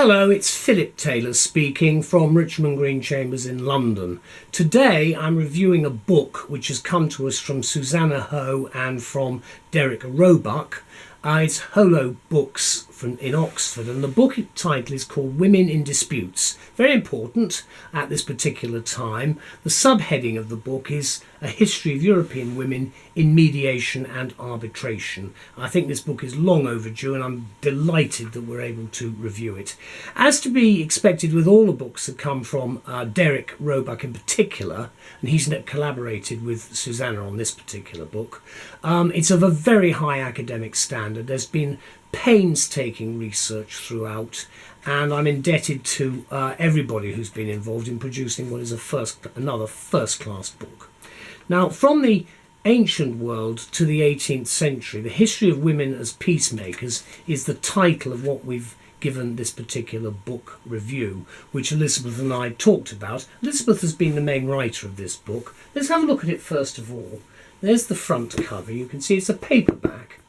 Hello, it's Philip Taylor speaking from Richmond Green Chambers in London. Today I'm reviewing a book which has come to us from Susanna Hoe and from Derek Roebuck. It's Holo books in Oxford, and the book title is called Women in Disputes. Very important at this particular time. The subheading of the book is A History of European Women in Mediation and Arbitration. I think this book is long overdue, and I'm delighted that we're able to review it. As to be expected with all the books that come from Derek Roebuck in particular, and he's collaborated with Susanna on this particular book, it's of a very high academic standard. There's been painstaking research throughout, and I'm indebted to everybody who's been involved in producing what is another first-class book. Now, from the ancient world to the 18th century, the history of women as peacemakers is the title of what we've given this particular book review, which Elizabeth and I talked about. Elizabeth has been the main writer of this book. Let's have a look at it first of all. There's the front cover. You can see it's a paperback.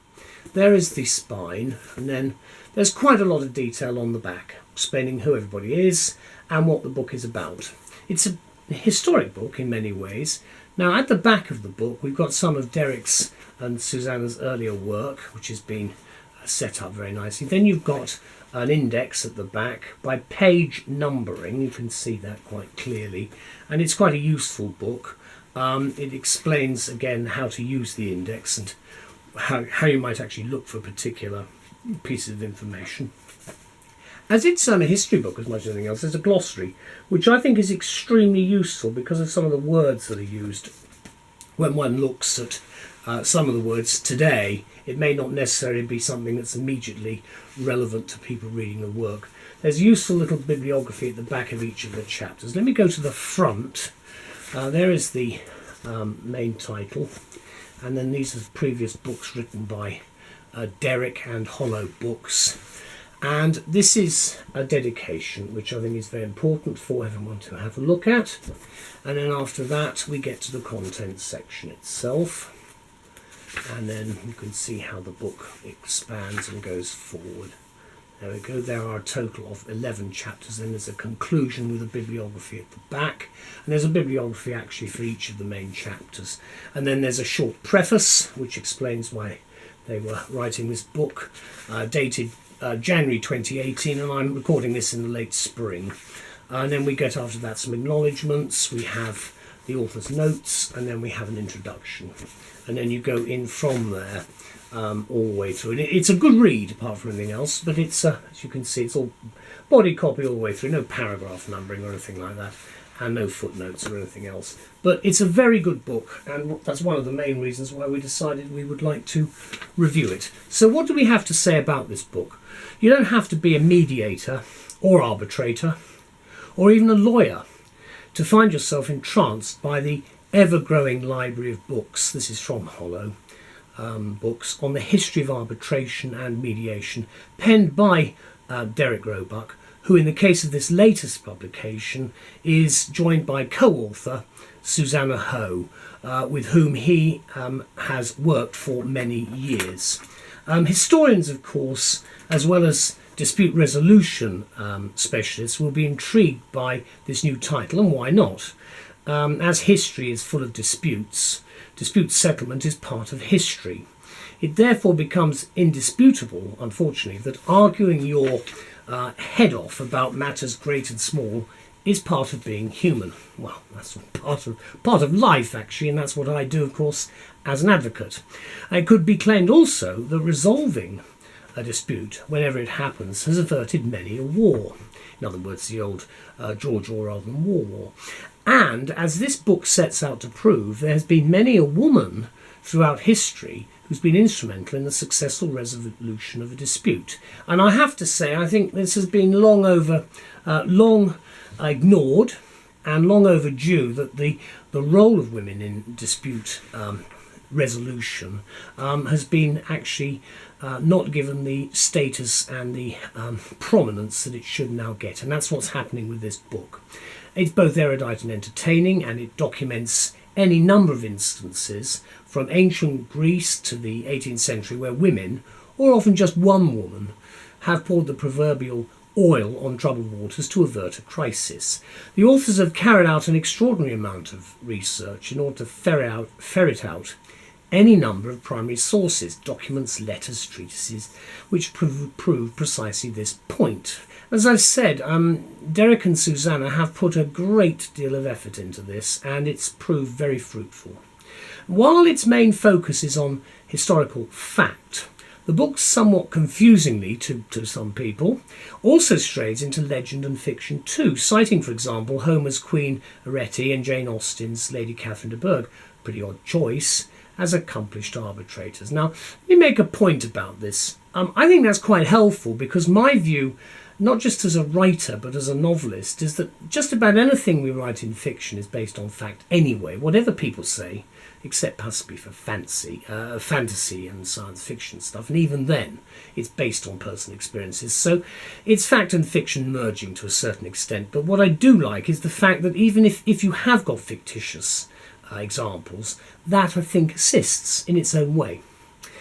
There is the spine, and then there's quite a lot of detail on the back explaining who everybody is and what the book is about. It's a historic book in many ways. Now, at the back of the book we've got some of Derek's and Susanna's earlier work, which has been set up very nicely. Then you've got an index at the back by page numbering. You can see that quite clearly, and it's quite a useful book. It explains again how to use the index and how you might actually look for particular pieces of information. As it's a history book as much as anything else, there's a glossary, which I think is extremely useful because of some of the words that are used. When one looks at some of the words today, it may not necessarily be something that's immediately relevant to people reading the work. There's a useful little bibliography at the back of each of the chapters. Let me go to the front. There is the main title. And then these are the previous books written by Derek and Holo books. And this is a dedication, which I think is very important for everyone to have a look at. And then after that, we get to the contents section itself. And then you can see how the book expands and goes forward. There we go. There are a total of 11 chapters. Then there's a conclusion with a bibliography at the back. And there's a bibliography actually for each of the main chapters. And then there's a short preface, which explains why they were writing this book, dated January 2018, and I'm recording this in the late spring. And then we get after that some acknowledgements. We have the author's notes, and then we have an introduction. And then you go in from there. All the way through. And it's a good read apart from anything else, but it's as you can see, it's all body copy all the way through, no paragraph numbering or anything like that, and no footnotes or anything else. But it's a very good book, and that's one of the main reasons why we decided we would like to review it. So what do we have to say about this book? You don't have to be a mediator or arbitrator or even a lawyer to find yourself entranced by the ever-growing library of books. This is from Holo. Books on the history of arbitration and mediation, penned by Derek Roebuck, who in the case of this latest publication is joined by co-author Susanna Hoe, with whom he has worked for many years. Historians, of course, as well as dispute resolution specialists, will be intrigued by this new title, and why not? As history is full of dispute settlement is part of history. It therefore becomes indisputable, unfortunately, that arguing your head off about matters great and small is part of being human. Well, that's part of life, actually, and that's what I do, of course, as an advocate. It could be claimed also that resolving a dispute, whenever it happens, has averted many a war. In other words, the old George War rather than war. And as this book sets out to prove, there has been many a woman throughout history who's been instrumental in the successful resolution of a dispute. And I have to say, I think this has been long ignored and long overdue, that the role of women in dispute resolution has been actually not given the status and the prominence that it should now get. And that's what's happening with this book. It's both erudite and entertaining, and it documents any number of instances from ancient Greece to the 18th century where women, or often just one woman, have poured the proverbial oil on troubled waters to avert a crisis. The authors have carried out an extraordinary amount of research in order to ferret out any number of primary sources, documents, letters, treatises, which prove precisely this point. As I've said, Derek and Susanna have put a great deal of effort into this, and it's proved very fruitful. While its main focus is on historical fact, the book, somewhat confusingly to some people, also strays into legend and fiction too, citing, for example, Homer's Queen Arete and Jane Austen's Lady Catherine de Bourgh, pretty odd choice, as accomplished arbitrators. Now, let me make a point about this. I think that's quite helpful, because my view, not just as a writer but as a novelist, is that just about anything we write in fiction is based on fact anyway, whatever people say, except possibly for fantasy and science fiction stuff, and even then it's based on personal experiences. So it's fact and fiction merging to a certain extent. But what I do like is the fact that even if you have got fictitious examples, that I think assists in its own way,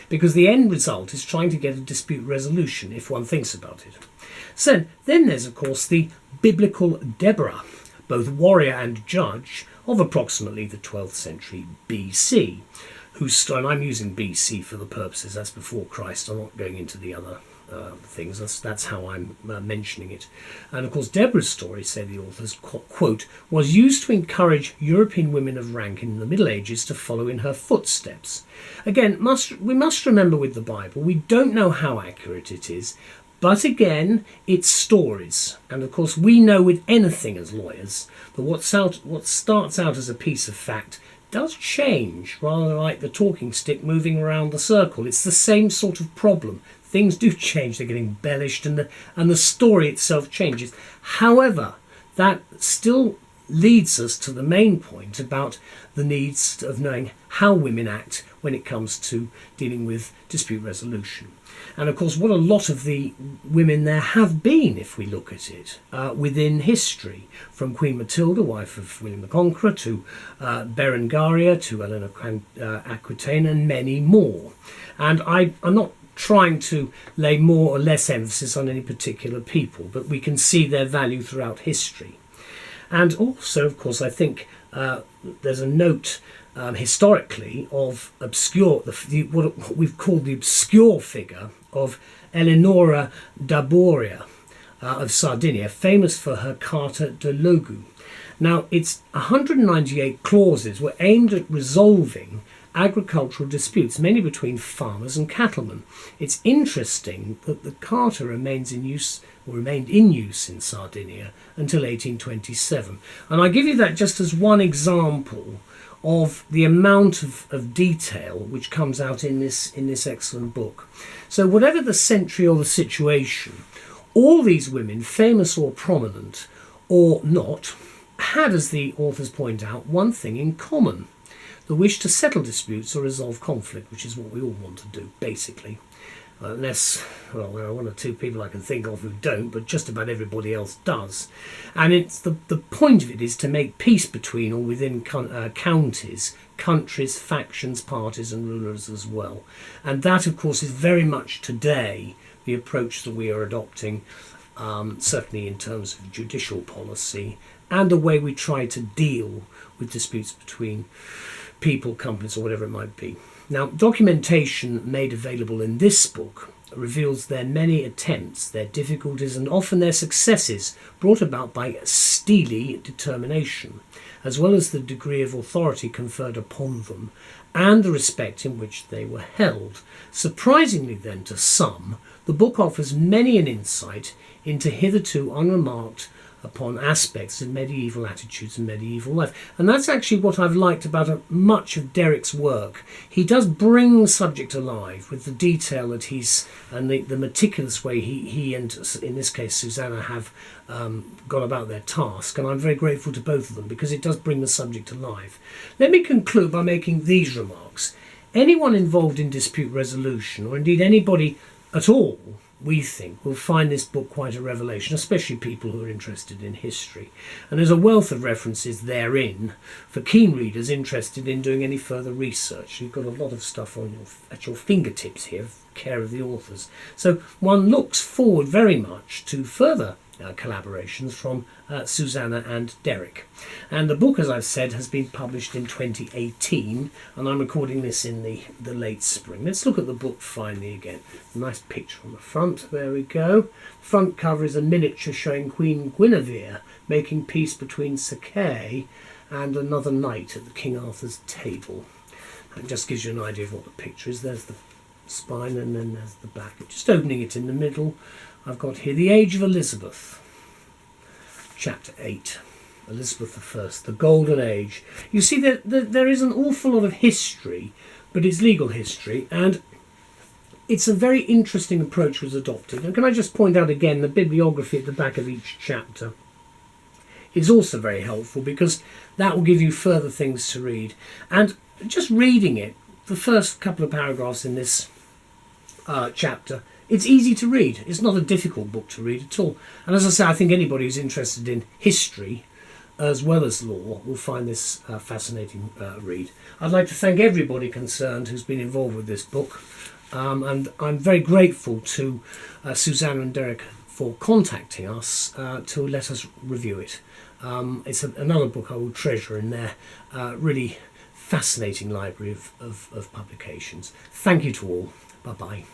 because the end result is trying to get a dispute resolution if one thinks about it. So then there's of course the biblical Deborah, both warrior and judge, of approximately the 12th century BC, and I'm using BC for the purposes, that's before Christ, I'm not going into the other things, that's how I'm mentioning it. And of course Deborah's story, say the authors, quote, was used to encourage European women of rank in the Middle Ages to follow in her footsteps. Again, we must remember with the Bible, we don't know how accurate it is, but again, it's stories. And of course we know with anything as lawyers that what starts out as a piece of fact does change, rather like the talking stick moving around the circle. It's the same sort of problem. Things do change, they get embellished, and the story itself changes. However, that still leads us to the main point about the needs of knowing how women act when it comes to dealing with dispute resolution. And of course what a lot of the women there have been, if we look at it, within history, from Queen Matilda, wife of William the Conqueror, to Berengaria, to Eleanor Aquitaine, and many more. And I'm not trying to lay more or less emphasis on any particular people, but we can see their value throughout history. And also, of course, I think there's a note historically of what we've called the obscure figure of Eleonora d'Arborea of Sardinia, famous for her Carta de Logu. Now, its 198 clauses were aimed at resolving agricultural disputes, mainly between farmers and cattlemen. It's interesting that the Carta remained in use in Sardinia until 1827. And I give you that just as one example of the amount of detail which comes out in this excellent book. So whatever the century or the situation, all these women, famous or prominent or not, had, as the authors point out, one thing in common: the wish to settle disputes or resolve conflict, which is what we all want to do, basically. Unless, well, there are one or two people I can think of who don't, but just about everybody else does. And it's the point of it is to make peace between or within counties, countries, factions, parties and rulers as well. And that, of course, is very much today the approach that we are adopting, certainly in terms of judicial policy and the way we try to deal with disputes between people, companies or whatever it might be. Now, documentation made available in this book reveals their many attempts, their difficulties and often their successes brought about by steely determination, as well as the degree of authority conferred upon them and the respect in which they were held. Surprisingly then to some, the book offers many an insight into hitherto unremarked upon aspects of medieval attitudes and medieval life. And that's actually what I've liked about much of Derek's work. He does bring the subject alive with the detail that and the meticulous way he and, in this case, Susanna have gone about their task. And I'm very grateful to both of them because it does bring the subject alive. Let me conclude by making these remarks. Anyone involved in dispute resolution, or indeed anybody at all we think, will find this book quite a revelation, especially people who are interested in history. And there's a wealth of references therein for keen readers interested in doing any further research. You've got a lot of stuff at your fingertips here, care of the authors. So one looks forward very much to further collaborations from Susanna and Derek. And the book, as I've said, has been published in 2018, and I'm recording this in the late spring. Let's look at the book finally again. A nice picture on the front, there we go. Front cover is a miniature showing Queen Guinevere making peace between Sir Kay and another knight at the King Arthur's table. That just gives you an idea of what the picture is. There's the spine and then there's the back. Just opening it in the middle, I've got here The Age of Elizabeth, Chapter 8, Elizabeth I, the Golden Age. You see that there is an awful lot of history, but it's legal history, and it's a very interesting approach was adopted. And can I just point out again, the bibliography at the back of each chapter is also very helpful, because that will give you further things to read. And just reading it, the first couple of paragraphs in this chapter, it's easy to read. It's not a difficult book to read at all. And as I say, I think anybody who's interested in history as well as law will find this fascinating read. I'd like to thank everybody concerned who's been involved with this book. And I'm very grateful to Susanna and Derek for contacting us to let us review it. It's another book I will treasure in their really fascinating library of publications. Thank you to all. Bye-bye.